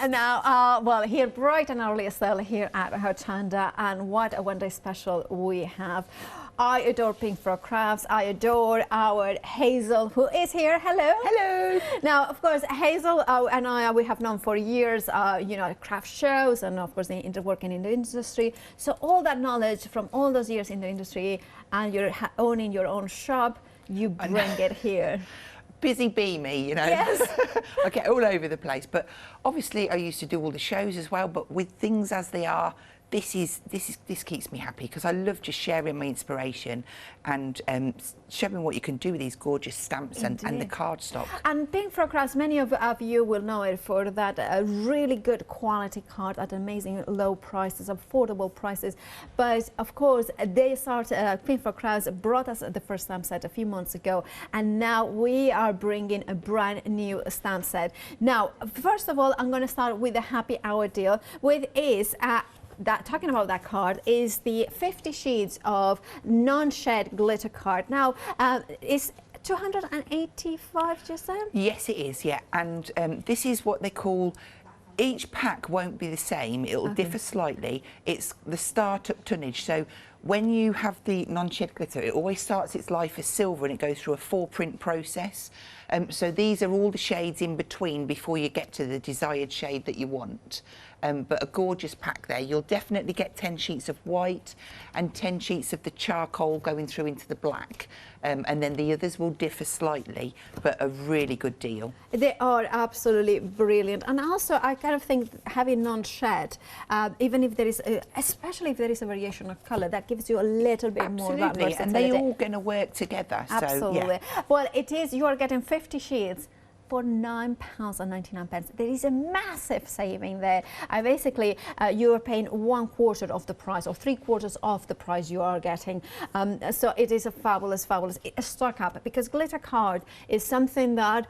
Now, well, here bright and early still here at Hochanda, and what a one-day special we have. I adore Pink Frog Crafts. I adore our Hazel, who is here. Hello. Hello. Now, of course, Hazel and I, we have known for years, you know, craft shows, and of course, working in the industry. So all that knowledge from all those years in the industry, and you're owning your own shop, you bring it here. Busy bee me, you know. Yes. I get all over the place, but obviously I used to do all the shows as well, but with things as they are, this keeps me happy, because I love just sharing my inspiration and showing what you can do with these gorgeous stamps and the cardstock. And Pink Frog Crafts, many of you will know it for that really good quality card at amazing low prices, affordable prices. But of course, they Pink Frog Crafts brought us the first stamp set a few months ago, and now we are bringing a brand new stamp set. Now, first of all, I'm going to start with the happy hour deal, which is talking about that card is the 50 sheets of non-shed glitter card. Now, it's 285, just said? Yes, it is, yeah. And this is what they call, each pack won't be the same. It'll differ slightly. It's the startup tonnage. So when you have the non-shed glitter, it always starts its life as silver and it goes through a 4-print process. So these are all the shades in between before you get to the desired shade that you want. But a gorgeous pack there. You'll definitely get 10 sheets of white and 10 sheets of the charcoal going through into the black. And then the others will differ slightly, but a really good deal. They are absolutely brilliant. And also, I kind of think having non-shed, even if there is, especially if there is a variation of color, that gives you a little bit more versatility. And they're all going to work together. Absolutely. So, yeah. Well, it is, you are getting 50 sheets for £9.99. There is a massive saving there. Basically, you are paying 1/4 of the price, or 3/4 of the price you are getting. So it is a fabulous stock up, because glitter card is something that,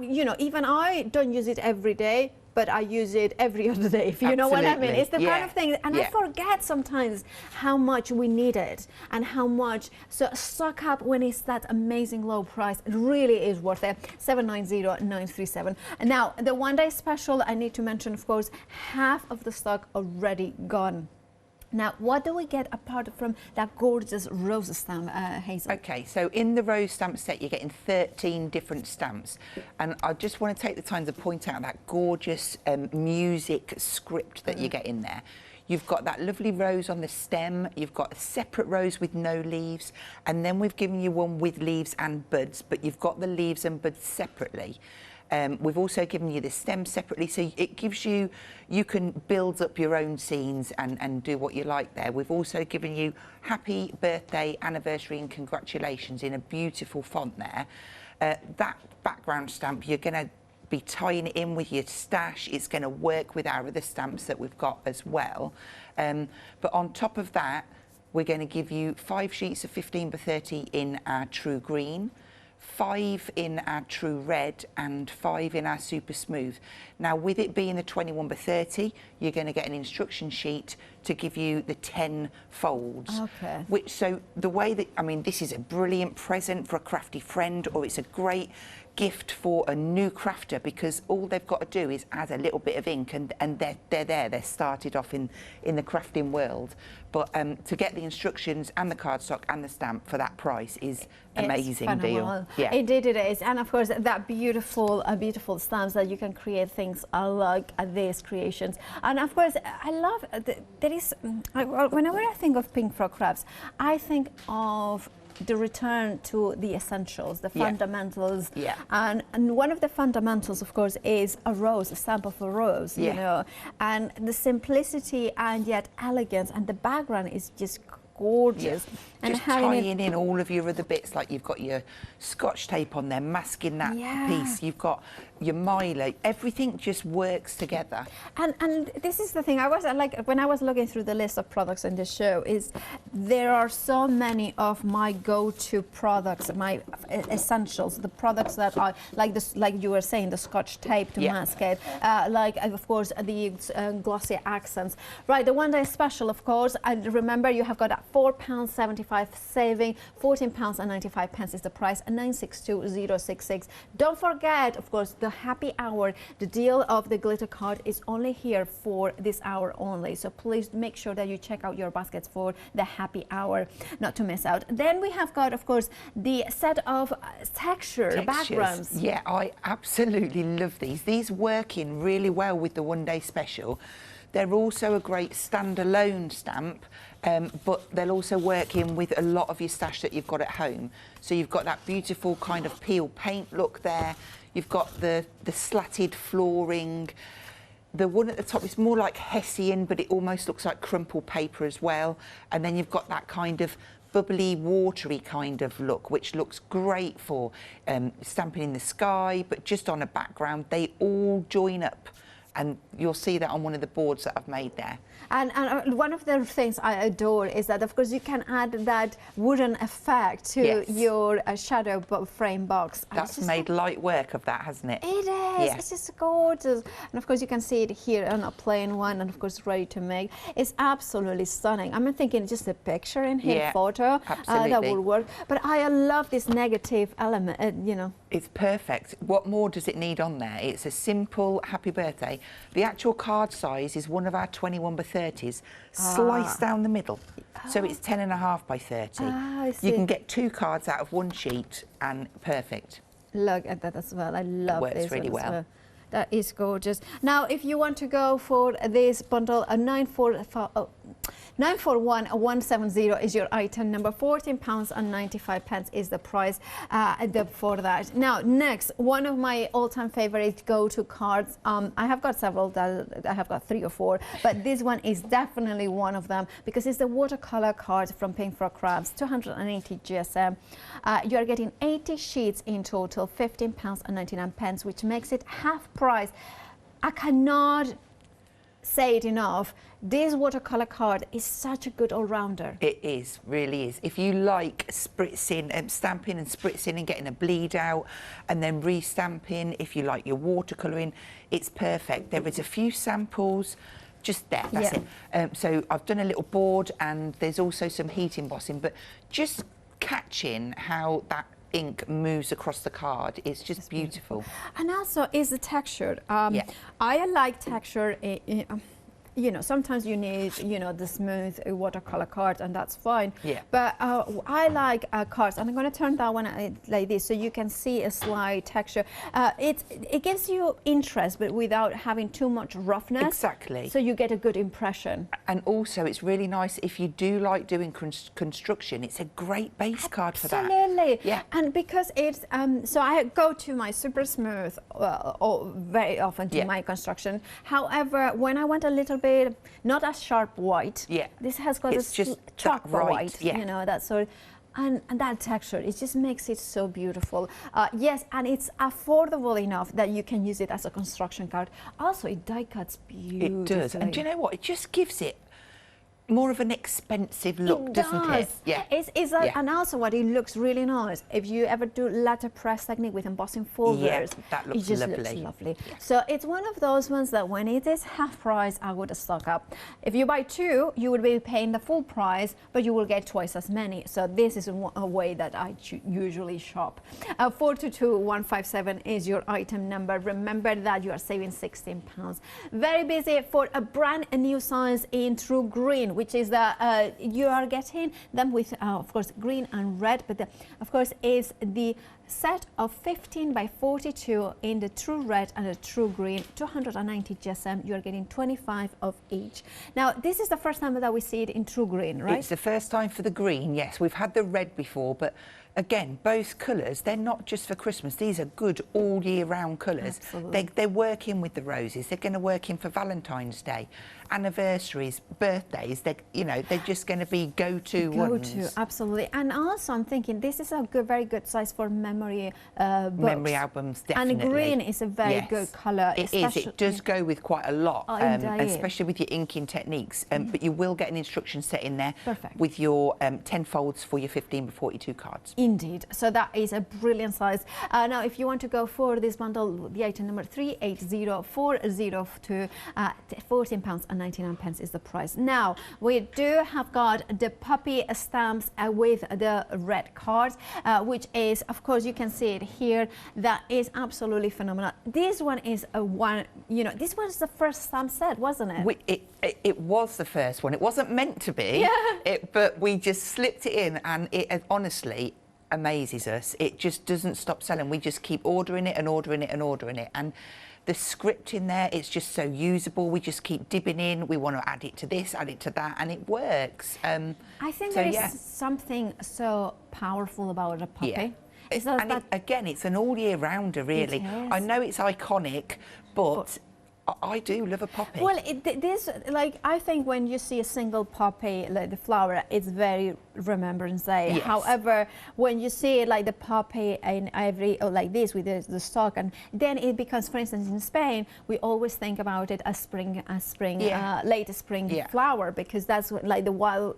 you know, even I don't use it every day, but I use it every other day, if you know what I mean. It's the kind of thing, and I forget sometimes how much we need it and how much. So stock up when it's that amazing low price. It really is worth it. 790-937. And now the one-day special, I need to mention, of course, half of the stock already gone. Now, what do we get apart from that gorgeous rose stamp, Hazel? Okay, so in the rose stamp set, you're getting 13 different stamps. And I just want to take the time to point out that gorgeous music script that you get in there. You've got that lovely rose on the stem, you've got a separate rose with no leaves, and then we've given you one with leaves and buds, but you've got the leaves and buds separately. We've also given you the stem separately, so it gives you, you can build up your own scenes and do what you like there. We've also given you happy birthday, anniversary and congratulations in a beautiful font there. That background stamp, you're going to be tying it in with your stash. It's going to work with our other stamps that we've got as well. But on top of that, we're going to give you 5 sheets of 15x30 in our true green, 5 in our true red, and 5 in our super smooth. Now, with it being the 21x30, you're going to get an instruction sheet to give you the 10 folds. Okay. Which, so the way that, I mean, this is a brilliant present for a crafty friend, or it's a great gift for a new crafter, because all they've got to do is add a little bit of ink and they're started off in the crafting world. But to get the instructions and the cardstock and the stamp for that price is amazing deal. Yeah. Indeed it is. And of course that beautiful stamps that you can create things like these creations. And of course I love there is whenever I think of Pink Frog Crafts, I think of the return to the essentials, the fundamentals. Yeah. And one of the fundamentals, of course, is a rose, a stamp of a rose, you know. And the simplicity and yet elegance, and the background is just gorgeous. And just tying in all of your other bits, like you've got your scotch tape on there, masking that piece, you've got your Milo, everything just works together. And this is the thing, I was like, when I was looking through the list of products in this show, is there are so many of my go-to products, my essentials, the products that are like this, like you were saying, the scotch tape to mask it, like of course the glossy accents. Right, the one day special, of course, and remember you have got £4.75 saving, £14.95 is the price, and 962066. Don't forget, of course, the happy hour. The deal of the glitter card is only here for this hour only. So please make sure that you check out your baskets for the happy hour, not to miss out. Then we have got, of course, the set of textures. Backgrounds. Yeah, I absolutely love these. These work in really well with the one-day special. They're also a great standalone stamp, but they'll also work in with a lot of your stash that you've got at home. So you've got that beautiful kind of peel paint look there. You've got the slatted flooring. The one at the top is more like Hessian, but it almost looks like crumpled paper as well. And then you've got that kind of bubbly, watery kind of look, which looks great for stamping in the sky, but just on a background. They all join up, and you'll see that on one of the boards that I've made there. And one of the things I adore is that, of course, you can add that wooden effect to your shadow frame box. That's made light work of that, hasn't it? It is. Yeah. It's just gorgeous. And of course, you can see it here on a plain one, and of course, ready to make. It's absolutely stunning. I'm thinking just a picture in here, photo, that will work. But I love this negative element, you know. It's perfect. What more does it need on there? It's a simple happy birthday. The actual card size is one of our 21 by 30s, sliced down the middle. So it's 10.5 by 30. I see. You can get 2 cards out of one sheet, and perfect. Look at that as well. I love this. It works really well. That is gorgeous. Now, if you want to go for this bundle, a 941170 is your item number. £14.95 is the price for that. Now, next, one of my all-time favorite go-to cards. I have got several. I have got 3 or 4, but this one is definitely one of them because it's the watercolor cards from Pink Frog Crafts, 280 GSM. You are getting 80 sheets in total, £15.99, which makes it half price. I cannot say it enough. This watercolor card is such a good all-rounder. It is, really is. If you like spritzing, stamping and spritzing and getting a bleed out and then re-stamping, if you like your watercolouring, it's perfect. There is a few samples just there, that's it. So I've done a little board, and there's also some heat embossing, but just catching how that ink moves across the card, it's just beautiful. And also is the texture. I like texture. You know, sometimes you need, you know, the smooth watercolor card, and that's fine. Yeah. But I like cards, and I'm going to turn that one like this so you can see a slight texture. It gives you interest, but without having too much roughness. Exactly. So you get a good impression. And also, it's really nice if you do like doing construction. It's a great base card for that. Absolutely. Yeah. And because it's so I go to my super smooth very often to my construction. However, when I want a little bit not as sharp white, this has got it's just chocolate white, you know, that sort of, and that texture, it just makes it so beautiful. Yes, and it's affordable enough that you can use it as a construction card. Also, it die cuts beautifully. It does, and do you know what? It just gives it more of an expensive look, doesn't it? Yeah. And also what it looks really nice. If you ever do letterpress technique with embossing folders, that looks it just lovely. looks lovely. So it's one of those ones that when it is half price, I would stock up. If you buy 2, you would be paying the full price, but you will get twice as many. So this is a way that I usually shop. 422157 is your item number. Remember that you are saving £16. Very busy for a brand new size in True Green, which is that you are getting them with, of course, green and red, but of course is the set of 15 by 42 in the True Red and the True Green, 290 GSM. You are getting 25 of each. Now, this is the first time that we see it in True Green, right? It's the first time for the green, yes. We've had the red before, but again, both colours, they're not just for Christmas. These are good all year round colours. They're working with the roses. They're going to work in for Valentine's Day, anniversaries, birthdays. They're just going to be go-to ones. Absolutely. And also, I'm thinking this is a very good size for members memory books. Memory albums, definitely. And green is a very good colour. It is. It does go with quite a lot, especially with your inking techniques. But you will get an instruction set in there with your 10 folds for your 15 by 42 cards. Indeed. So that is a brilliant size. Now, if you want to go for this bundle, the item number 380402, £14.99 is the price. Now, we do have got the puppy stamps with the red cards, which is, of course, you can see it here. That is absolutely phenomenal. This one is this was the first stamp set, wasn't it? It was the first one. It wasn't meant to be, but we just slipped it in, and it honestly amazes us. It just doesn't stop selling. We just keep ordering it and ordering it and ordering it. And the script in there, it's just so usable. We just keep dipping in. We want to add it to this, add it to that, and it works. I think there is something so powerful about a puppy. Yeah. Again, it's an all year rounder, really. I know it's iconic, but I do love a poppy. Well, I think when you see a single poppy, like the flower, it's very Remembrance Day. Yes. However, when you see like the poppy in every, or like this with the stalk, and then it becomes, for instance, in Spain, we always think about it as spring, late spring flower, because that's what, like the wild,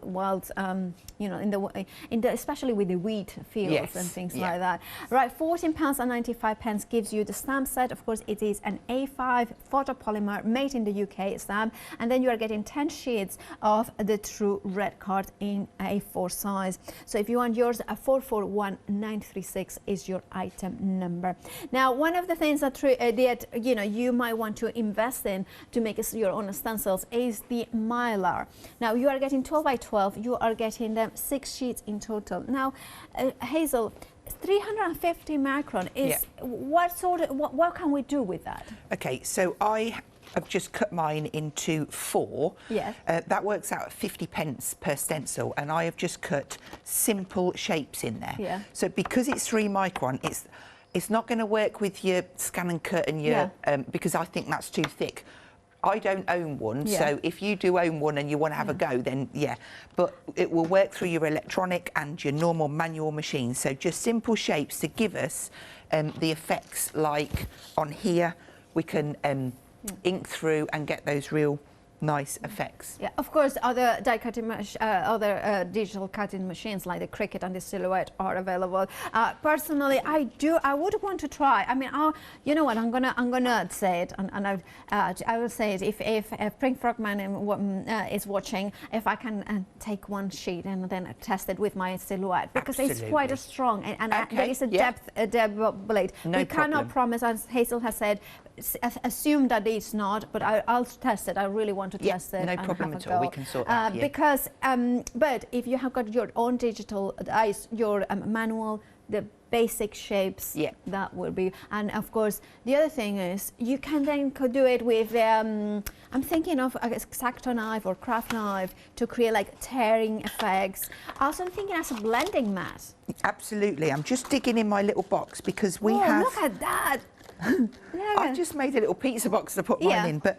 especially with the wheat fields and things like that. Right, £14.95 gives you the stamp set. Of course, it is an A5 photopolymer made in the UK stamp, and then you are getting 10 sheets of the true red card in A4 size. So if you want yours, 441936 is your item number. Now, one of the things that you might want to invest in to make your own stencils is the Mylar. Now, you are getting 12 by 12. You are getting them 6 sheets in total. Now, Hazel, 350 micron is what can we do with that? Okay, so I've just cut mine into 4. Yes. That works out at 50p per stencil, and I have just cut simple shapes in there. Yeah. So because it's 3 micron, it's not going to work with your scan and cut and your because I think that's too thick. I don't own one, so if you do own one and you want to have a go, then but it will work through your electronic and your normal manual machine. So just simple shapes to give us the effects, like on here we can ink through and get those real nice effects. Yeah, of course, other digital cutting machines like the Cricut and the Silhouette are available. Personally, I would want to try. I mean, you know what? I'm gonna say it, and I will say it if Pink Frogman is watching. If I can take one sheet and then test it with my Silhouette, because it's quite a strong and there is a depth blade. We cannot promise, as Hazel has said. Assume that it's not, but I'll test it. I really want to test it. No problem at all. We can sort that. Because, but if you have got your own digital dice, your manual, the basic shapes, that will be. And of course, the other thing is you can then do it with. I'm thinking of a X-Acto knife or craft knife to create like tearing effects. Also, I'm thinking as a blending mat. Absolutely. I'm just digging in my little box because we have. Look at that. I've just made a little pizza box to put mine in, but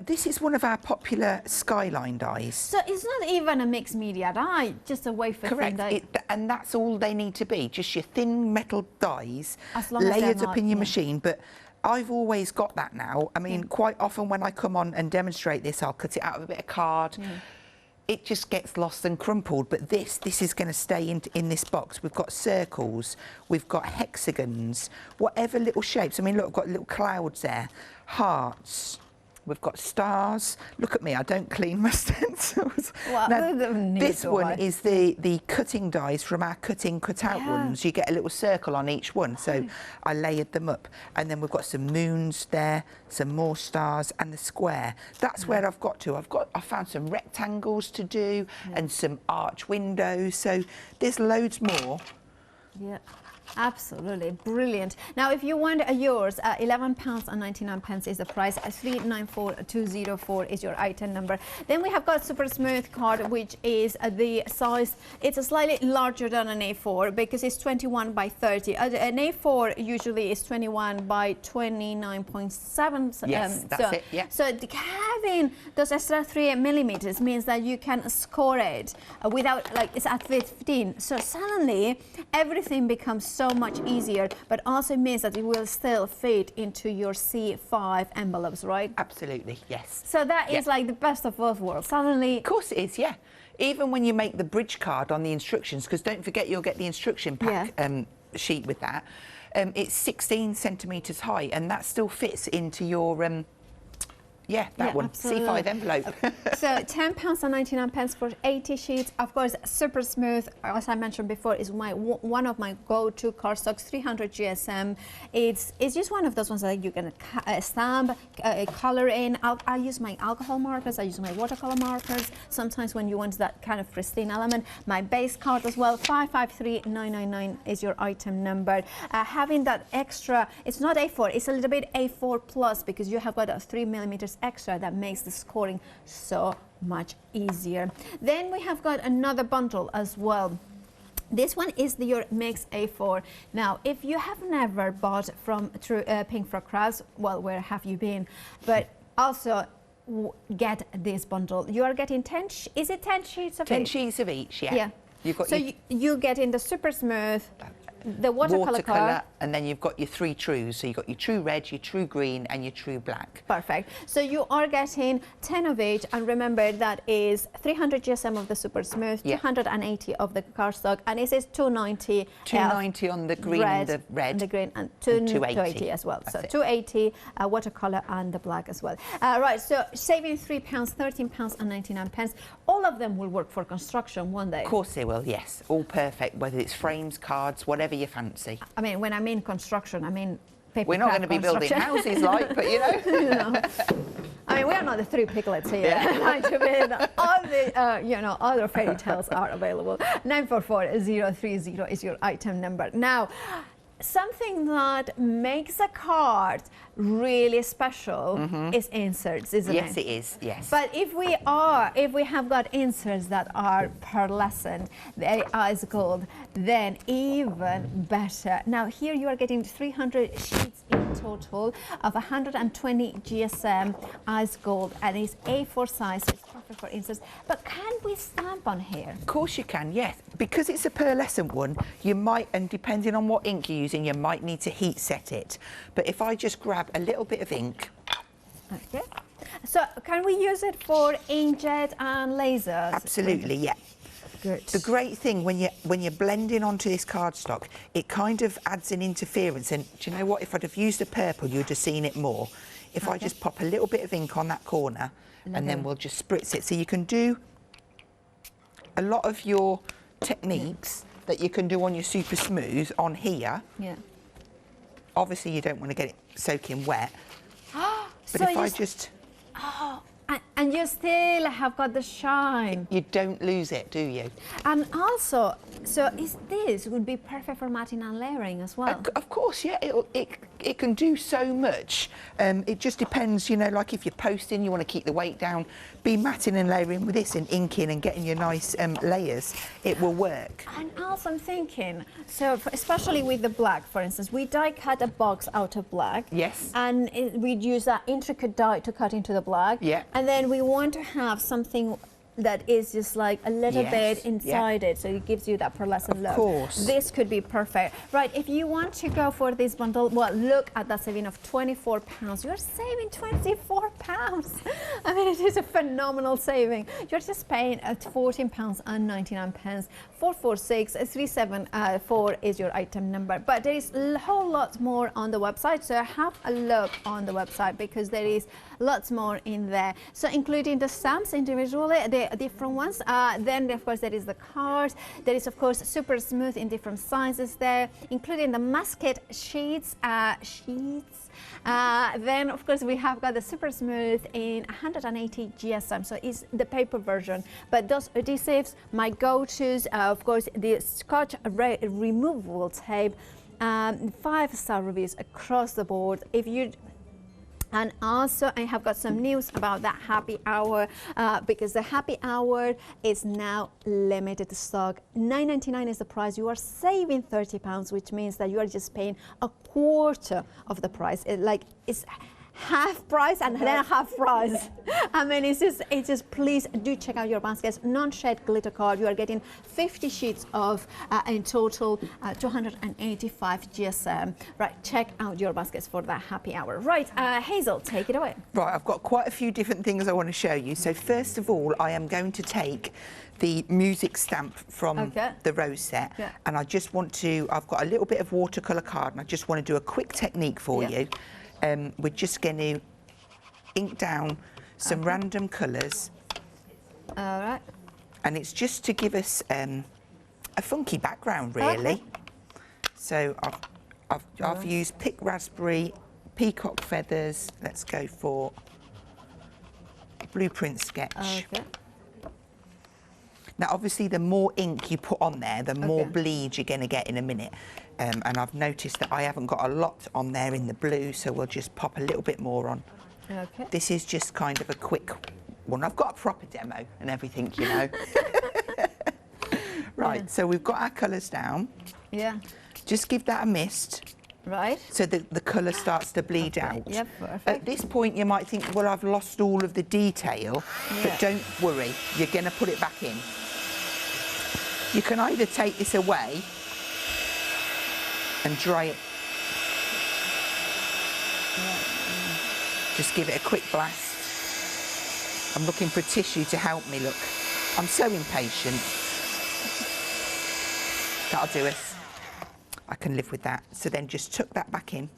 this is one of our popular skyline dies. So it's not even a mixed media die, just a wafer thin die. And that's all they need to be, just your thin metal dies layered up in your machine. But I've always got that now. I mean, quite often when I come on and demonstrate this, I'll cut it out of a bit of card. It just gets lost and crumpled, but this is going to stay in this box. We've got circles, we've got hexagons, whatever little shapes. I mean, look, I've got little clouds there, hearts. We've got stars. Look at me, I don't clean my stencils. Well, now, this one is the cutting dies from our cut-out ones. You get a little circle on each one, so I layered them up. And then we've got some moons there, some more stars, and the square. That's where I've got to. I found some rectangles to do and some arch windows, so there's loads more. Yeah. Absolutely brilliant. Now, if you want yours, £11.99 is the price. 394204 is your item number. Then we have got Super Smooth card, which is the size. It's a slightly larger than an A4 because it's 21 by 30. An A4 usually is 21 by 29.7. Yes, that's it. Yeah. So having those extra 3 millimeters means that you can score it without, like, it's at 15. So suddenly everything becomes so much easier, but also means that it will still fit into your C5 envelopes, right? Absolutely, yes. So that is like the best of both worlds. Suddenly, of course it is, yeah. Even when you make the bridge card on the instructions, because don't forget you'll get the instruction pack sheet with that. It's 16 centimetres high, and that still fits into your one, absolutely. C5 envelope. So £10.99 for 80 sheets. Of course, super smooth, as I mentioned before, is one of my go-to cardstocks, 300 GSM. It's just one of those ones that you can stamp, color in. I use my alcohol markers, I use my watercolor markers. Sometimes when you want that kind of pristine element, my base card as well, 553999 is your item number. Having that extra, it's not A4, it's a little bit A4 plus, because you have got a 3mm extra that makes the scoring so much easier. Then we have got another bundle as well. This one is your mix A4. Now, if you have never bought from Pink for Crafts, well, where have you been? But also get this bundle. You are getting 10. Is it 10 sheets of 10 sheets of each, yeah. Yeah. You've got so you get in the super smooth, the watercolor card, and then you've got your 3 trues. So you've got your true red, your true green, and your true black. Perfect. So you are getting 10 of each, and remember that is 300 GSM of the super smooth, 280 of the cardstock, and it says 290. 290 on the green and the red. And the green, and 280 as well. So 280 watercolor and the black as well. Right. So saving £3, £13.99. All of them will work for construction one day. Of course they will. Yes, all perfect. Whether it's frames, cards, whatever you fancy. I mean, when I mean construction, I mean paper. We're not going to be building houses like, but you know. I mean, we are not the 3 piglets here. Yeah. All the other fairy tales are available. 944030 is your item number. Now, something that makes a card really special is inserts, isn't it? Yes, it is. Yes. But if we have got inserts that are pearlescent, they are ice gold, then even better. Now here you are getting 300 sheets in total of 120 GSM ice gold, and it's A4 size, so it's perfect for inserts. But can we stamp on here? Of course you can, yes. Because it's a pearlescent one, you might, and depending on what ink you're using, you might need to heat set it. But if I just grab a little bit of ink. Okay. So can we use it for inkjet and lasers? Absolutely, yeah. Good. The great thing when you're blending onto this cardstock, it kind of adds an interference. And do you know what? If I'd have used a purple, you'd have seen it more. If I just pop a little bit of ink on that corner, and then we'll just spritz it. So you can do a lot of your techniques that you can do on your super smooth on here. Yeah. Obviously, you don't want to get it soaking wet. But so if I just... Oh, and you still have got the shine. You don't lose it, do you? And also, so this would be perfect for matting and layering as well. Of course, yeah. It can do so much. It just depends, you know, like if you're posting, you want to keep the weight down, be matting and layering with this and inking and getting your nice layers, it will work. And also I'm thinking, so especially with the black, for instance, we die cut a box out of black. Yes. And we'd use that intricate die to cut into the black. Yeah. And then we want to have something that is just like a little bit inside it, so it gives you that pearlescent look. Of course. This could be perfect. Right, if you want to go for this bundle, well, look at that saving of £24. You're saving £24. I mean, it is a phenomenal saving. You're just paying at £14.99. 446374 is your item number. But there is a whole lot more on the website, so have a look on the website because there is lots more in there. So including the stamps individually, the different ones. Then of course there is the cards. There is of course super smooth in different sizes there, including the masket sheets. Then of course we have got the super smooth in 180 GSM, so it's the paper version. But those adhesives, my go-tos, of course the Scotch removable tape, 5-star reviews across the board. And also I have got some news about that happy hour because the happy hour is now limited stock. $9.99 is the price. You are saving £30, which means that you are just paying a quarter of the price. half price and then half price. I mean, it's just please do check out your baskets. Non-shed glitter card. You are getting 50 sheets of in total 285 GSM. Right, check out your baskets for that happy hour. Right, Hazel, take it away. Right, I've got quite a few different things I want to show you. So first of all, I am going to take the music stamp from the rose set, and I just want to, I've got a little bit of watercolor card, and I just want to do a quick technique for you. We're just going to ink down some random colours. All right. And it's just to give us a funky background, really. So I've used pick raspberry, peacock feathers. Let's go for blueprint sketch. Now, obviously, the more ink you put on there, the more bleed you're going to get in a minute. And I've noticed that I haven't got a lot on there in the blue, so we'll just pop a little bit more on. This is just kind of a quick one. I've got a proper demo and everything, you know. Right, so we've got our colours down. Just give that a mist. Right. So that the colour starts to bleed out. Perfect. At this point, you might think, well, I've lost all of the detail, but don't worry, you're going to put it back in. You can either take this away and dry it. Just give it a quick blast. I'm looking for tissue to help me, look. I'm so impatient. That'll do us. I can live with that. So then just tuck that back in.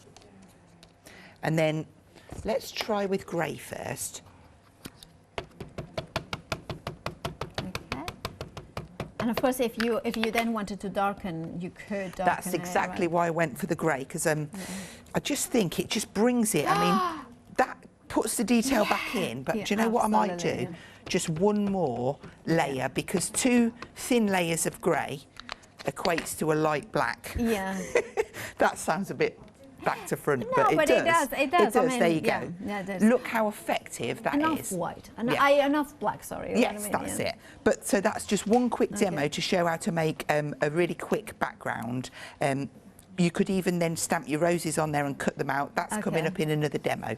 And then let's try with grey first. And of course, if you then wanted to darken, you could darken. That's exactly why I went for the grey, because I just think it just brings it. I mean, that puts the detail back in, but do you know what I might do? Just one more layer, because 2 thin layers of grey equates to a light black. That sounds a bit back to front, but it does. It does. I mean, there you go. Look how effective that is. Enough white, enough black, sorry. Yes, that's it. But so that's just one quick demo to show how to make a really quick background. You could even then stamp your roses on there and cut them out. That's coming up in another demo.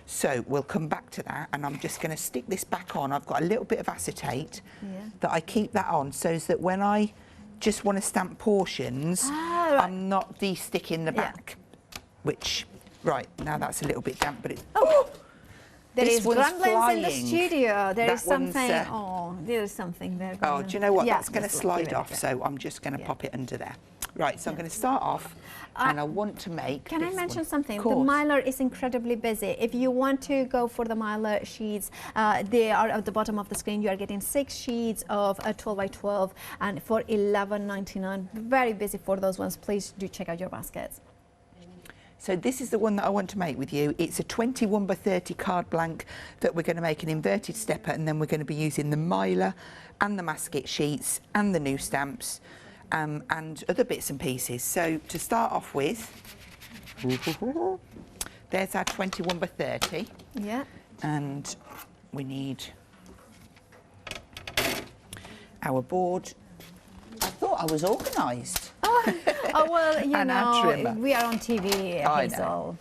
So we'll come back to that, and I'm just going to stick this back on. I've got a little bit of acetate that I keep that on so that when I just want to stamp portions, I'm not de-sticking the back, which, right, now that's a little bit damp, but it's... There is grumblings in the studio. There is something, there is something there. Oh, do you know what? That's going to slide off, so I'm just going to pop it under there. Right, so I'm going to start off, and I want to make Can I mention something? The miler is incredibly busy. If you want to go for the miler sheets, they are at the bottom of the screen. You are getting 6 sheets of 12 by 12, and for $11.99. Very busy for those ones. Please do check out your baskets. So this is the one that I want to make with you. It's a 21 by 30 card blank that we're going to make an inverted stepper, and then we're going to be using the miler and the masket sheets and the new stamps. And other bits and pieces. So to start off with, there's our 21 by 30. And we need our board. I thought I was organised. Well, you know, we are on TV, Hazel.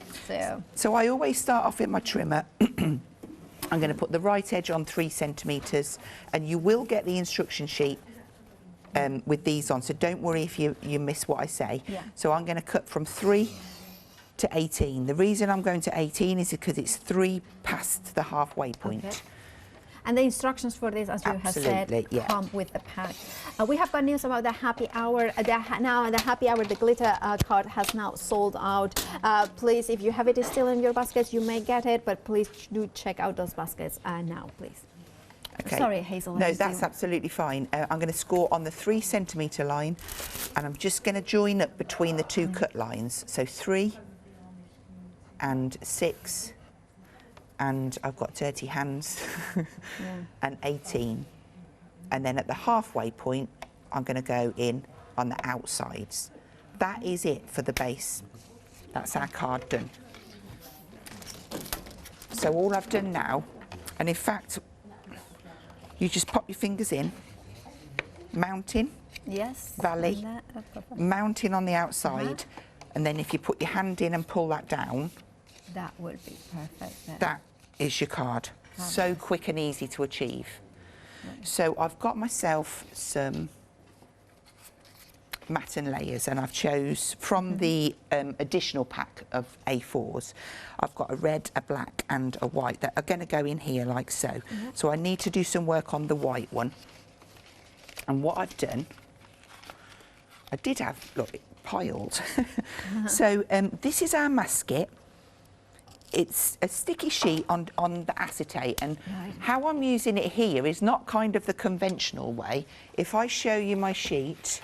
So I always start off with my trimmer. I'm going to put the right edge on 3 centimetres, and you will get the instruction sheet with these on, so don't worry if you miss what I say. So I'm going to cut from 3 to 18. The reason I'm going to 18 is because it's 3 past the halfway point. And the instructions for this, as you have said, come with the pack. We have got news about the happy hour. Now, the happy hour, the glitter card has now sold out. Please, if you have it still in your baskets, you may get it, but please do check out those baskets now, please. Sorry, Hazel. No, that's absolutely fine. I'm going to score on the 3 centimetre line, and I'm just going to join up between the 2 cut lines. So 3 and 6, and I've got dirty hands, and 18. And then at the halfway point, I'm going to go in on the outsides. That is it for the base. That's our card done. So all I've done now, and in fact, you just pop your fingers in, mountain, valley, mountain on the outside, and then if you put your hand in and pull that down, That would be perfect then. That is your card. So quick and easy to achieve. So I've got myself some matte and layers, and I've chose from the additional pack of A4s. I've got a red, a black and a white that are going to go in here like so. So I need to do some work on the white one. And what I've done, I did have, look, it piled. So this is our masket. It's a sticky sheet on the acetate, and how I'm using it here is not kind of the conventional way. If I show you my sheet.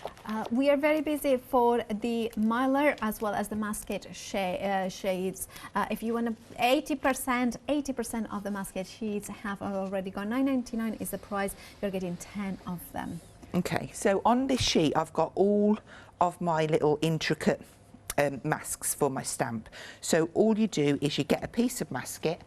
We are very busy for the Mylar as well as the masket shades. If you want to, 80% of the masket sheets have already gone. $9.99 is the price. You're getting 10 of them. Okay, so on this sheet I've got all of my little intricate masks for my stamp. So all you do is you get a piece of masket,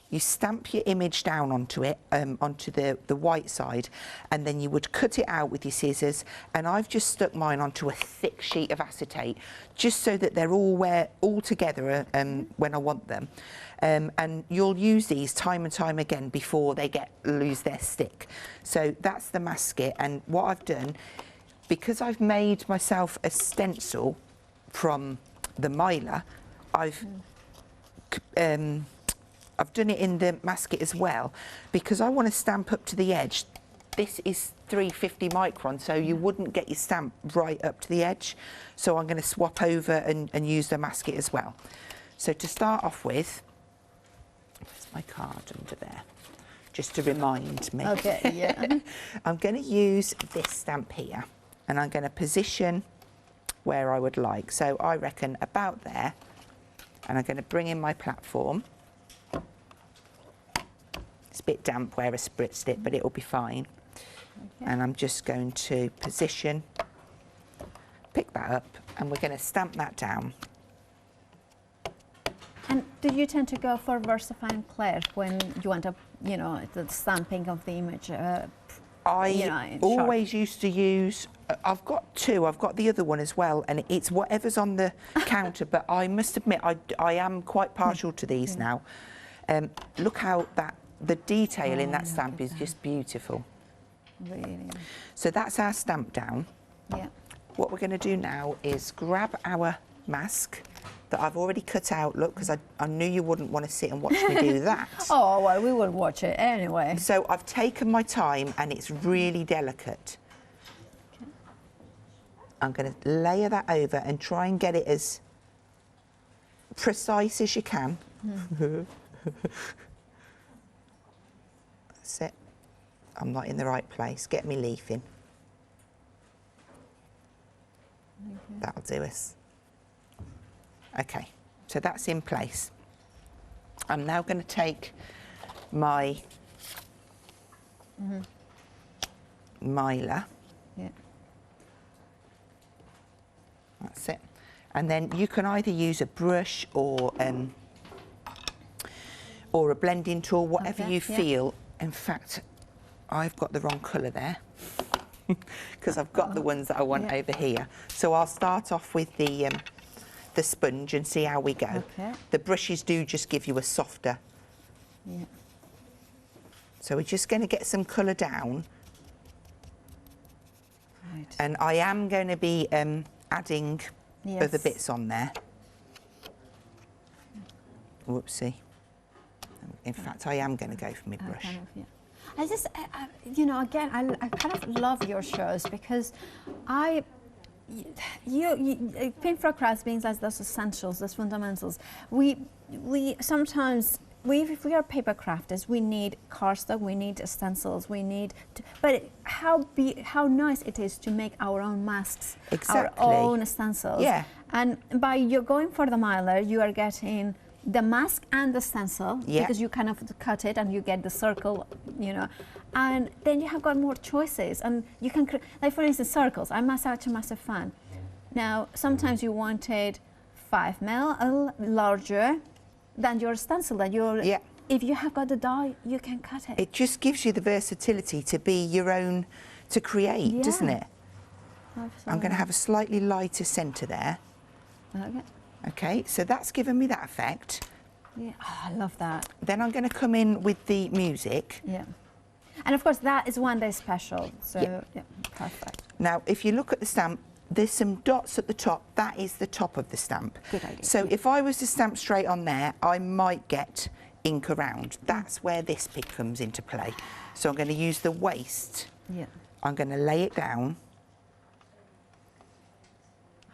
you stamp your image down onto it, onto the white side, and then you would cut it out with your scissors, and I've just stuck mine onto a thick sheet of acetate just so that they're all together when I want them. And you'll use these time and time again before they lose their stick. So that's the masket, and what I've done, because I've made myself a stencil from the Mylar, I've done it in the masket as well, because I want to stamp up to the edge. This is 350 micron, so you wouldn't get your stamp right up to the edge. So I'm going to swap over and use the masket as well. So to start off with, where's my card under there? Just to remind me. Okay, yeah. I'm going to use this stamp here, and I'm going to position where I would like. So I reckon about there, and I'm going to bring in my platform. It's a bit damp where I spritzed it, but it'll be fine. Okay. And I'm just going to position, pick that up, and we're going to stamp that down. And do you tend to go for VersaFine Claire when you want the stamping of the image? I always used to use, I've got two, I've got the other one as well, and it's whatever's on the counter, but I must admit I am quite partial to these now. Look how the detail in that stamp is just beautiful. Really? So that's our stamp down. Yeah. What we're going to do now is grab our mask that I've already cut out, look, because I knew you wouldn't want to sit and watch me do that. Oh, well, we will watch it anyway. So I've taken my time, and it's really delicate. Okay. I'm going to layer that over and try and get it as precise as you can. That's it. I'm not in the right place. Get me leaf in. Okay. That'll do us. Okay, so that's in place. I'm now going to take my Mylar. Yeah. That's it. And then you can either use a brush or a blending tool, whatever you feel. In fact, I've got the wrong colour there because I've got the ones that I want over here. So I'll start off with the sponge and see how we go. Okay. The brushes do just give you a softer. Yeah. So we're just going to get some colour down. Right. And I am going to be adding other bits on there. Whoopsie. In fact, I am going to go for my brush. Kind of, I just, again, I kind of love your shows because Paint for Crafts being as those essentials, those fundamentals. We sometimes, if we are paper crafters, we need cardstock, we need stencils, we need, but how nice it is to make our own masks, our own stencils. Yeah. And by you going for the Mylar, you are getting the mask and the stencil because you kind of cut it and you get the circle, and then you have got more choices and you can, like for instance, circles. I'm such a massive fan. Now, sometimes you wanted 5 mil larger than your stencil that you're, if you have got the die, you can cut it. It just gives you the versatility to be your own, to create, doesn't it? Absolutely. I'm going to have a slightly lighter centre there. Okay. Okay, so that's given me that effect. Yeah, oh, I love that. Then I'm going to come in with the music. Yeah. And of course, that is one day special. So, yeah, perfect. Now, if you look at the stamp, there's some dots at the top. That is the top of the stamp. Good idea. So if I was to stamp straight on there, I might get ink around. That's where this bit comes into play. So I'm going to use the waist. Yeah. I'm going to lay it down.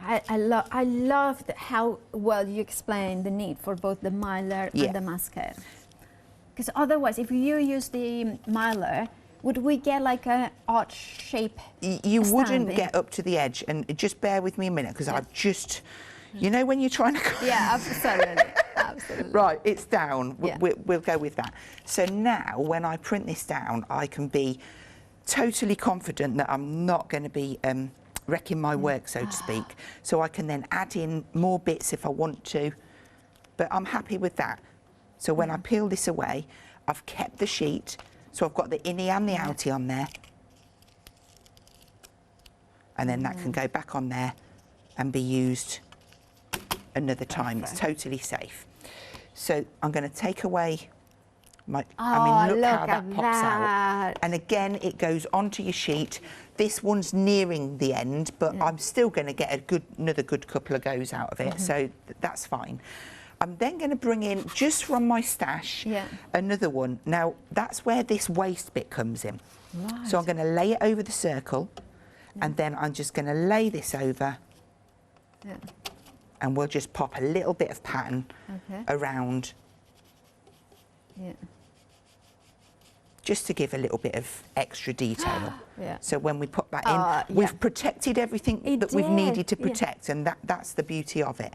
I love how well you explain the need for both the miler and the mascara. Because otherwise, if you use the miler, would we get like a odd shape? You wouldn't get up to the edge, and just bear with me a minute, because I've just, you know, when you're trying to. Yeah, absolutely, absolutely. Right, it's down. Yeah. We'll go with that. So now, when I print this down, I can be totally confident that I'm not going to be wrecking my work, so to speak. So I can then add in more bits if I want to, but I'm happy with that. So when I peel this away, I've kept the sheet, so I've got the innie and the outie on there, and then that can go back on there and be used another time. It's totally safe. So I'm going to take away my, I mean, look how that pops out. And again, it goes onto your sheet. This one's nearing the end, but I'm still going to get another good couple of goes out of it, so that's fine. I'm then going to bring in, just from my stash, another one. Now, that's where this waist bit comes in. Right. So I'm going to lay it over the circle, and then I'm just going to lay this over, and we'll just pop a little bit of pattern around. Just to give a little bit of extra detail. So when we put that in, we've protected everything that we've needed to protect, and that's the beauty of it.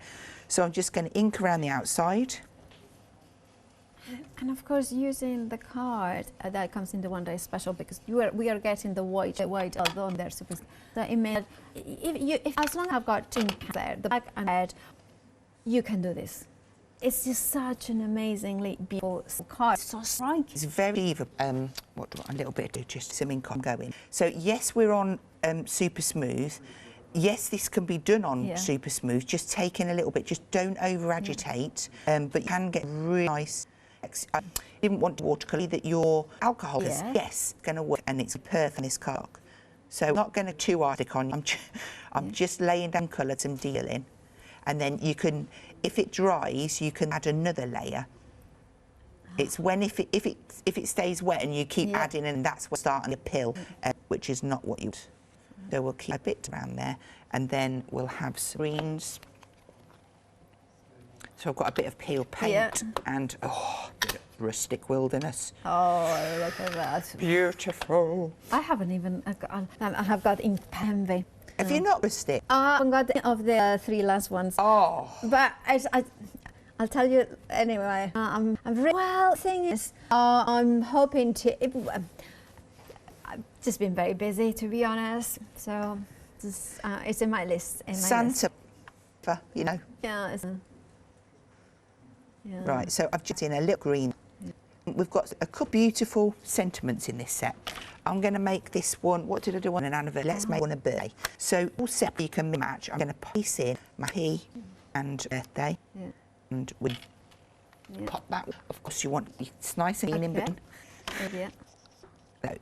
So I'm just going to ink around the outside. And of course, using the card that comes in the one day special, because we are getting the white, although they're super. The image, as long as I've got ink there, the back and head, you can do this. It's just such an amazingly beautiful card. It's so striking. It's very, what do I, a little bit do, just some ink on going. So yes, we're on super smooth. Yes, this can be done on super smooth, just take in a little bit, just don't over agitate, but you can get really nice. I didn't want to watercolour that your alcohol is, yes, going to work, and it's perfect in this card. So I'm not going to too artistic on you, I'm just laying down colour, some deal in, and then you can, if it dries, you can add another layer. It's when if it stays wet and you keep adding, and that's what's starting to pill, which is not what you. So we'll keep a bit around there, and then we'll have some greens. So I've got a bit of peel paint and rustic wilderness. Oh, look at that! Beautiful. I haven't even. I have got ink envy. Have you not rustic? I haven't got any of the three last ones. Oh. But I'll tell you anyway. I'm really, well. Thing is, I'm hoping to. I've just been very busy, to be honest. So it's in my list. Santa, you know. Yeah. Right. So I've just in a little green. We've got a couple beautiful sentiments in this set. I'm going to make this one. What did I do on an anniversary? Let's make one a birthday. So all separate you can match. I'm going to place in my P and birthday, and we pop that. Of course, you want it's nice and clean in between.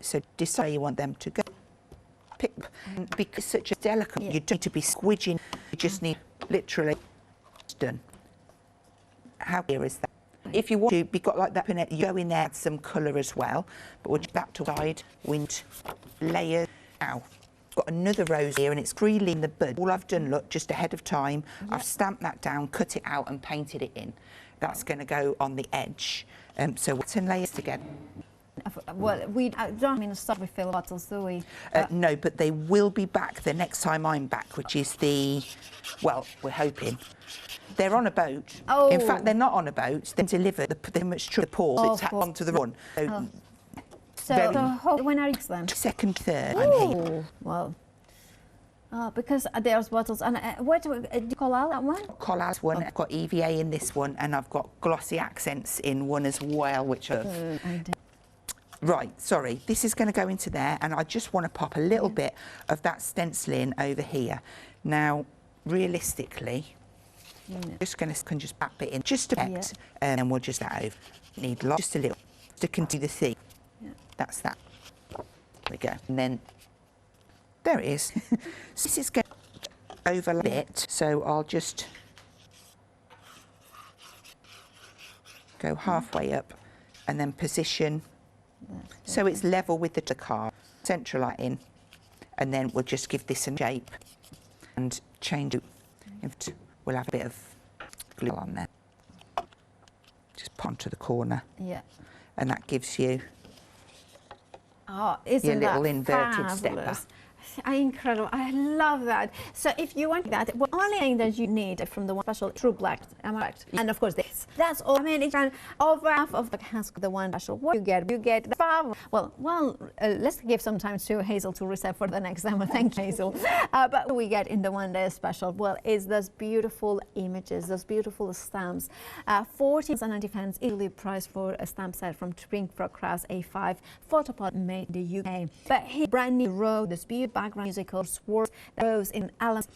So decide where you want them to go. Pick, because it's such a delicate, you don't need to be squidging. You just need literally done. How clear is that? If you want to be got like that, you go in there, add some colour as well. But we'll back to side, wind, layers. Now, got another rose here, and it's really in the bud. All I've done, look, just ahead of time, I've stamped that down, cut it out, and painted it in. That's going to go on the edge. So we'll 10 layers together. Well, we don't mean to stop with fill bottles, do we? No, but they will be back the next time I'm back, which is the, well, we're hoping. They're on a boat. Oh. In fact, they're not on a boat. They're delivered. They're much to the port. It's tapped onto the run. So when are you then? Second, third. I'm here. Well, because there's bottles. And what do you call out that one? Collage one. I've got EVA in this one, and I've got glossy accents in one as well, which are. Right, sorry, this is going to go into there, and I just want to pop a little bit of that stenciling over here. Now, realistically, Just going to just wrap it in just a bit, and then we'll just that over. Need lots, just a little, to continue the theme. That's that. There we go. And then there it is. So this is going to overlap a bit, so I'll just go halfway up and then position so it's level with the card. Central light in, and then we'll just give this a shape and change it. We'll have a bit of glue on there. Just put onto the corner. Yeah. And that gives you your little inverted stepper. Incredible. I love that. So if you want that, the only thing that you need from the one special true black, and of course this. That's all. I mean, it's over half of the has the one special. What you get the fab. Well, let's give some time to Hazel to reset for the next time. Thank you, Hazel. But what we get in the one day special, well, is those beautiful images, those beautiful stamps. 40.90 easily priced for a stamp set from Springford Crafts A5 Photopod made in the UK. But here, brand new road, this beautiful background musical swords rose in elements,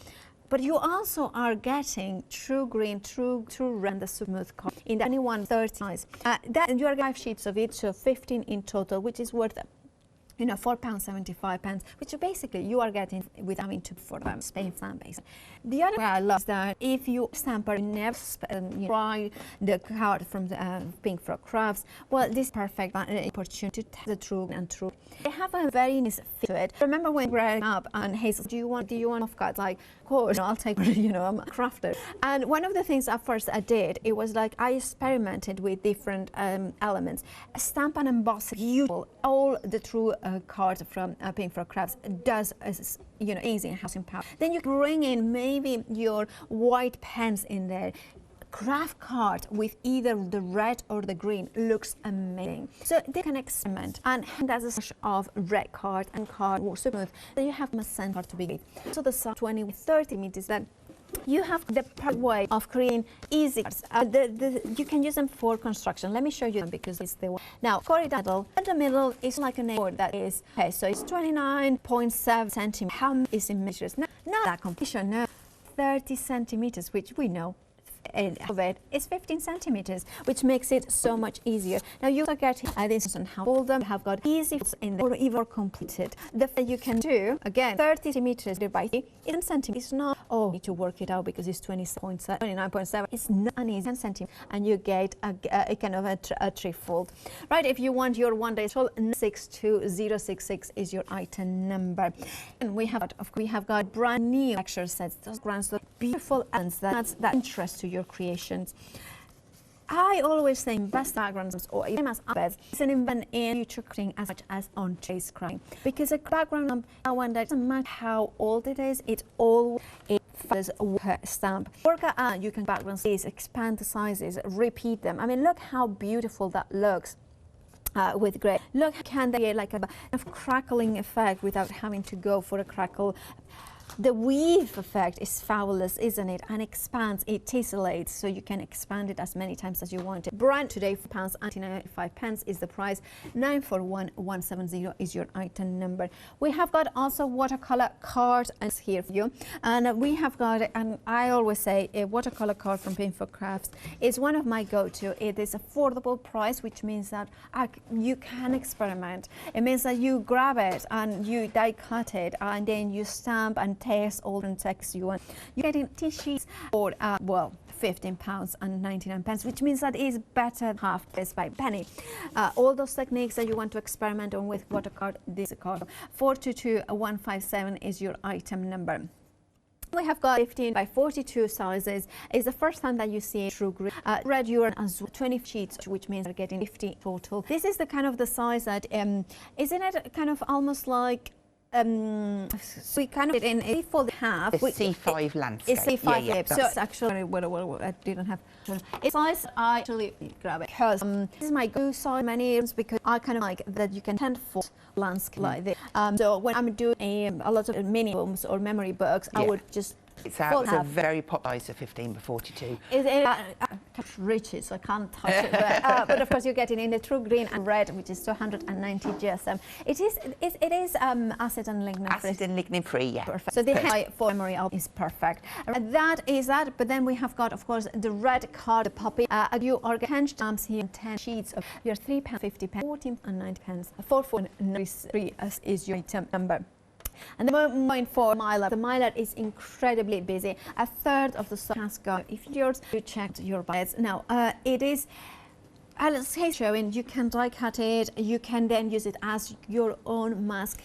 but you also are getting true green, true red, the smooth color in the 2130 size. That you are 5 sheets of it, so 15 in total, which is worth £4.75, which basically you are getting without having to for them Spain stamp base. The other way I love is that if you stamper never try the card from the Springford Crafts, well, this is perfect opportunity to test the true and true. They have a very nice fit to it. Remember when growing up and Hazel, do you want off cards? Like, of course, I'll take, I'm a crafter. And one of the things at first I did, it was like I experimented with different elements. Stamp and emboss, beautiful, all the true cards from Springford Crafts does easy and housing power. Then you bring in maybe your white pens in there. Craft card with either the red or the green looks amazing. So they can experiment, and that's a sort of red card and card or smooth. Then you have a center to begin. So the 20-30 meters that you have the perfect way of creating easy cards. You can use them for construction. Let me show you them because it's the one. Now, corridor in the middle is like a board that is, okay, so it's 29.7 centimeters. How many is in measures? Not that competition, no. 30 centimeters, which we know. Of it is 15 centimeters, which makes it so much easier. Now you are getting this and how all them have got easy in there or even completed. The thing you can do again 30 centimeters by 10 centimeters. It's not need to work it out because it's 29.7. It's not an easy 10 centimeters, and you get a kind of a threefold. Right, if you want your one day special, 62066 is your item number. And we have got brand new lecture sets, those grand beautiful ends that interest to your creations. I always say best backgrounds or even as beds is an invent in future creating as much as on chase crying, because a background one that doesn't matter how old it is, it always follows a stamp. Work out you can background size, expand the sizes, repeat them. I mean, look how beautiful that looks. With gray. Look, can they get like a crackling effect without having to go for a crackle? The weave effect is fabulous, isn't it? And expands, it tessellates, so you can expand it as many times as you want it. Brand today, £4.95 is the price. 941170 is your item number. We have got also watercolor cards here for you, and we have got, and I always say a watercolor card from Springford Crafts is one of my go-to. It is affordable price, which means that you can experiment. It means that you grab it and you die cut it, and then you stamp and test all the text you want. You're getting T-sheets for £15.99, which means that is better half price by penny. All those techniques that you want to experiment on with watercolor, this card 422157 is your item number. We have got 15 by 42 sizes. It's the first time that you see a true green. Red urine as 20 sheets, which means you're getting 50 total. This is the kind of the size that, isn't it kind of almost like we kind of did in a fold half. The C5 landscape. It's C5 yeah, so it's actually what I didn't have. It's size I actually grab it because this is my go size many years, because I kind of like that you can 10-fold landscape like this. So when I'm doing a lot of mini albums or memory books, I would just It's out. It's a very popular size of 15 by 42. It's rich, so I can't touch it. But of course, you're getting in the true green and red, which is 290 GSM. It is acid and lignin free. Acid and lignin free, yeah. Perfect. So the high for memory is perfect. That is that. But then we have got, of course, the red card, the poppy. You are 10 stamps here, 10 sheets of your £3.50, £14.90, 4493 is your item number. And the point for Mylar. The Mylar is incredibly busy. A third of the stock has gone. If yours, you checked your bias. Now, it is, as Hazel showing, you can die cut it. You can then use it as your own mask,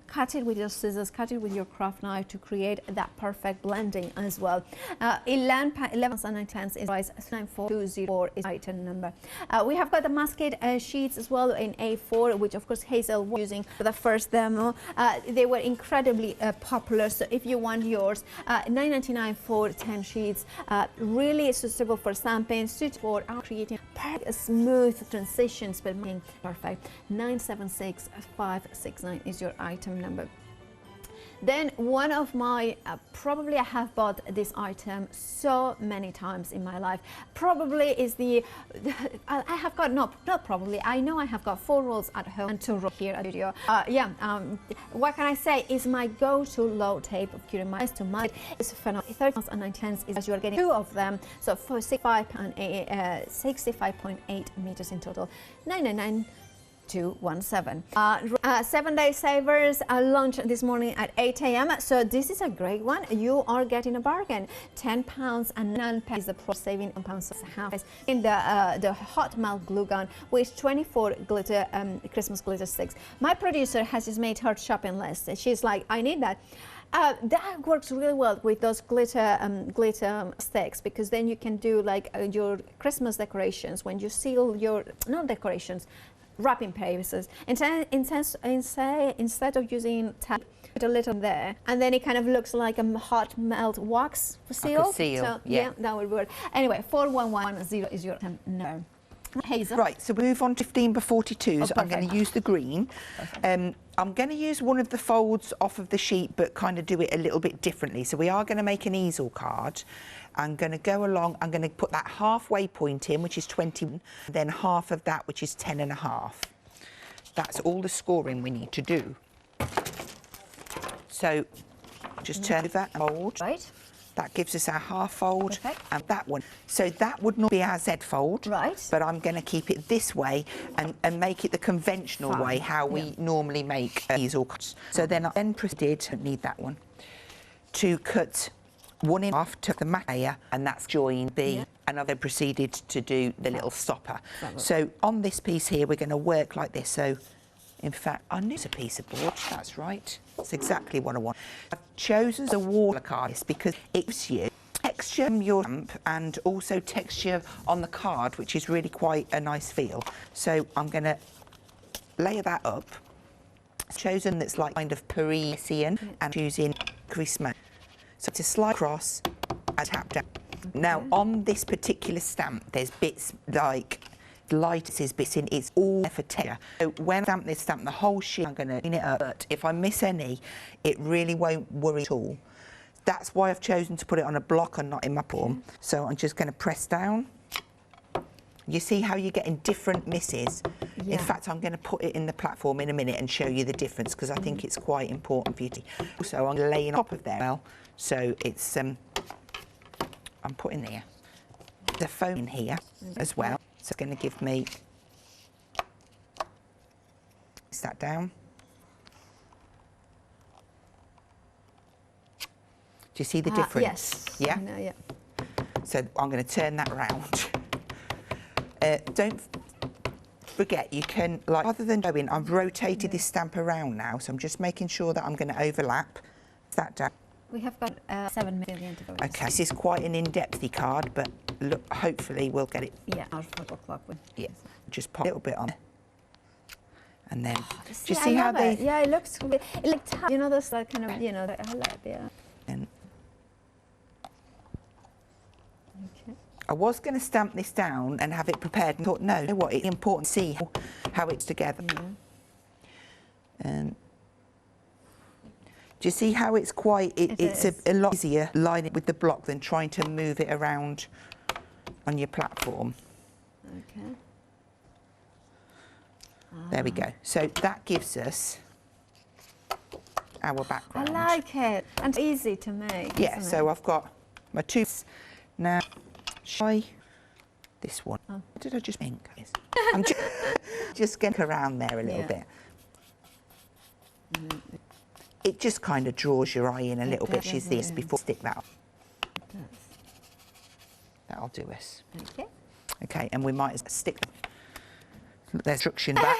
cut it with your scissors, cut it with your craft knife to create that perfect blending as well. 11.90 is price 94204 is item number. We have got the masking sheets as well in A4, which of course Hazel was using for the first demo. They were incredibly popular. So if you want yours, $9.99 for 10 sheets, really suitable for stamping, suitable for creating smooth transitions, but perfect. 976569 is your item number. Then one of my, probably I have bought this item so many times in my life. Probably is I have got, not probably, I know I have got 4 rolls at home and 2 rolls here at the studio. What can I say is my go-to low tape of Curie to mine is phenomenal. 30.9 is you are getting 2 of them, so for 65.8 meters in total. 999. 217. 7-day savers launched this morning at 8 a.m. So this is a great one. You are getting a bargain. £10 and 9 pence is the pro saving on pounds half in the hot melt glue gun with 24 glitter Christmas glitter sticks. My producer has just made her shopping list. She's like, I need that. That works really well with those glitter sticks, because then you can do like your Christmas decorations when you seal your wrapping papers. Instead of using tape, put a little there, and then it kind of looks like a hot melt wax seal. Like a seal, so, yeah, that would work. Anyway, 4110 is your no. Hazel. Right, so we move on to 15 by 42s. I'm going to use the green. I'm going to use one of the folds off of the sheet, but kind of do it a little bit differently. So we are going to make an easel card. I'm going to go along, I'm going to put that halfway point in, which is 20, then half of that, which is 10.5. That's all the scoring we need to do. So just turn over and fold. Right. That gives us our half fold. Perfect. And that one. So that would not be our Z fold. Right. But I'm going to keep it this way and make it the conventional way, how we normally make easel cards. So then I proceeded, don't need that one, to cut 1 in half to the mat layer, and that's join B. And I've then proceeded to do the little stopper. So on this piece here, we're going to work like this. So in fact, I knew it's a piece of board. That's right. That's exactly what I want. I've chosen the watercolor cards because it gives you texture on your stamp and also texture on the card, which is really quite a nice feel. So I'm going to layer that up. I've chosen that's like kind of Parisian and choosing Christmas. So to slide across, I tap down. Now on this particular stamp, there's bits like lightest bits in, it's all for texture. So when I stamp this stamp, the whole sheet, I'm going to clean it up. But if I miss any, it really won't worry at all. That's why I've chosen to put it on a block and not in my palm. So I'm just going to press down. You see how you're getting different misses? Yeah. In fact, I'm going to put it in the platform in a minute and show you the difference, because I think it's quite important for you to. Also, I'm laying on top of there well, so it's I'm putting there the foam in here as well. So it's going to give me that down. Do you see the difference? Yes. Yeah. No, yeah. So I'm going to turn that round. Don't forget, you can, like, rather than going, I've rotated this stamp around now, so I'm just making sure that I'm going to overlap that down. We have got 7 million to go. Okay, this is quite an in-depthy card, but look, hopefully we'll get it. Yeah, our photo clock one. Yeah, just pop a little bit on, and then do you See, see how they? Yeah, it looks. It looks, you know, those like kind of, you know, I like the. And Okay. I was going to stamp this down and have it prepared, and thought, no, you know what? It's important to see how it's together. Yeah. Do Do you see how it's quite, it's a lot easier lining with the block than trying to move it around on your platform. Okay. There we go. So that gives us our background. I like it. And easy to make. Yeah, isn't so it? I've got my two. Now, try this one. Oh. What did I just think? I'm just getting around there a little bit. It just kind of draws your eye in a little bit. She's this before stick that up. That'll do us. Okay. Okay, and we might as well stick the instruction back.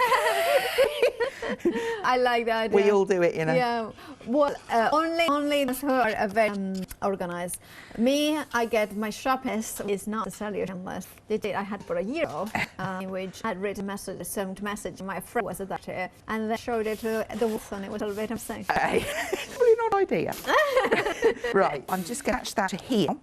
I like that. We all do it, you know. Yeah. Well, only those who are very organised. Me, I get my sharpness is not necessarily unless the date I had for a year ago, in which I had written a sent message. My friend was a doctor, and then showed it to the wolf, and it was a little bit upsetting. Hey, probably not an idea. Right, I'm just going to attach that to here.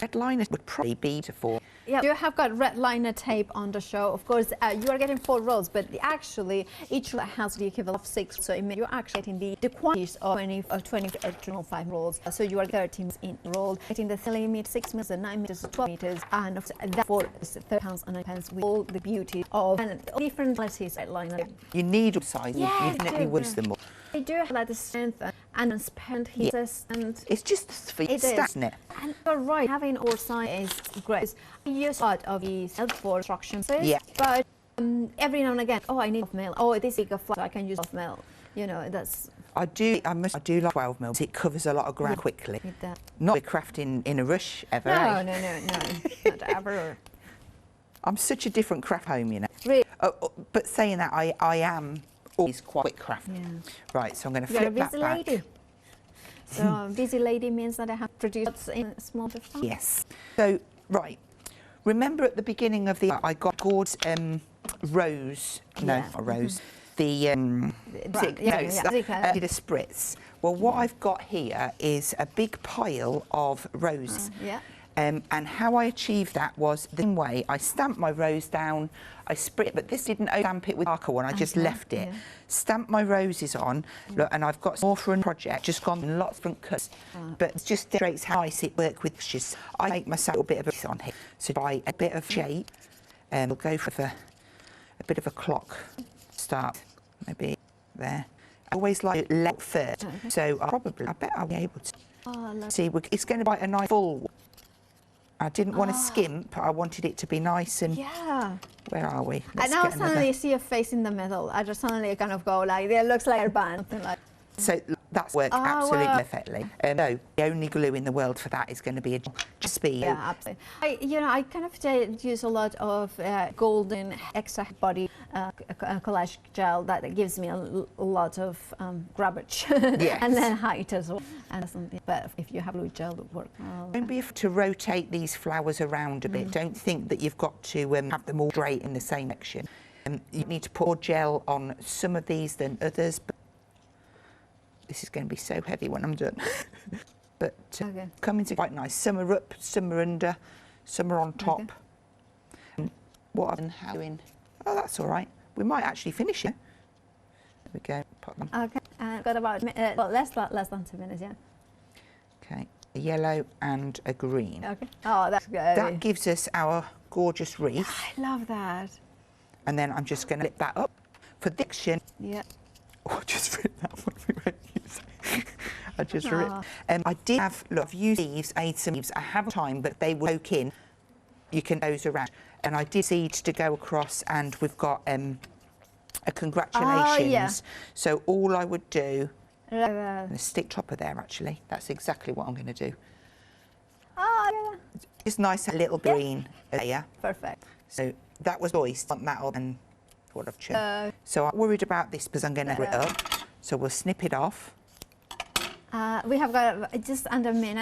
Red liner would probably be to 4. Yeah, you have got red liner tape on the show. Of course, you are getting 4 rolls, but actually each roll has the equivalent of 6. So you're actually getting the quantities of 20 or 25 rolls. So you are 13 in roll, getting the 3 meters, 6 meters, 9 meters, 12 meters, and therefore it's £30 and £9 with all the beauty of and different qualities red liner. You need size. Yeah, you definitely would them all. They do have like the strength and transparent pieces, and it's just for it stats, isn't it? And you're right, having all size is great. I use a lot of these for instructions, but every now and again, I need mail. Oh, this big a flat, I can use mail. You know, that's. I do like 12 mil. It covers a lot of ground quickly. Not crafting in a rush ever. No, not ever. I'm such a different craft home, you know. Really? But saying that, I am always quite quick craft. Yeah. Right, so I'm going to flip that back. You're a busy lady. So busy lady means that I have produced in small time. Yes. So right, remember at the beginning of I got Gord's rose. No, not a rose. The I did a spritz. Well, what I've got here is a big pile of roses. And how I achieved that was the same way. I stamped my rose down, I sprit it, but this didn't stamp it with darker one, I just left it. Stamped my roses on, look, and I've got more for a project, just gone in lots of different colours. But it just demonstrates how nice it works with textures. I make myself a bit of a on here. So by a bit of shape, we'll go for a bit of a clock start, maybe there. I always like to let first, so I bet I'll be able to. See, it's going to be a nice full one. I didn't want to skimp, I wanted it to be nice and... Yeah. Where are we? And now suddenly you see a face in the middle. I just suddenly kind of go like, it looks like a band. Something like. So that's worked absolutely perfectly. No, the only glue in the world for that is going to be a speed. Yeah, absolutely. I kind of use a lot of golden extra body collage gel that gives me a lot of grabbage and then height as well. And something. But if you have blue gel, it will work. Don't be afraid to rotate these flowers around a bit. Don't think that you've got to have them all straight in the same section. You need to put more gel on some of these than others. But this is going to be so heavy when I'm done. But coming together quite nice. Some are up, some are under, some are on top. What I'm doing? Oh, that's all right. We might actually finish it. There we go. Pop them. Okay. Got about less than 2 minutes. Yeah. Okay. A yellow and a green. Okay. Oh, that's good. That gives us our gorgeous wreath. I love that. And then I'm just going to flip that up for the action. Yeah. Oh, I just ripped that one. I just ripped. I did have, look, I've used leaves, some leaves. I have time, but they will poke in. You can those around. And I did seeds to go across, and we've got a congratulations. So all I would do, I'm going to stick topper there actually. That's exactly what I'm going to do. It's nice, a little green there. Perfect. So that was voiced on that and what I've chosen. So I'm worried about this because I'm going to rip it up. So we'll snip it off. We have got just under a minute.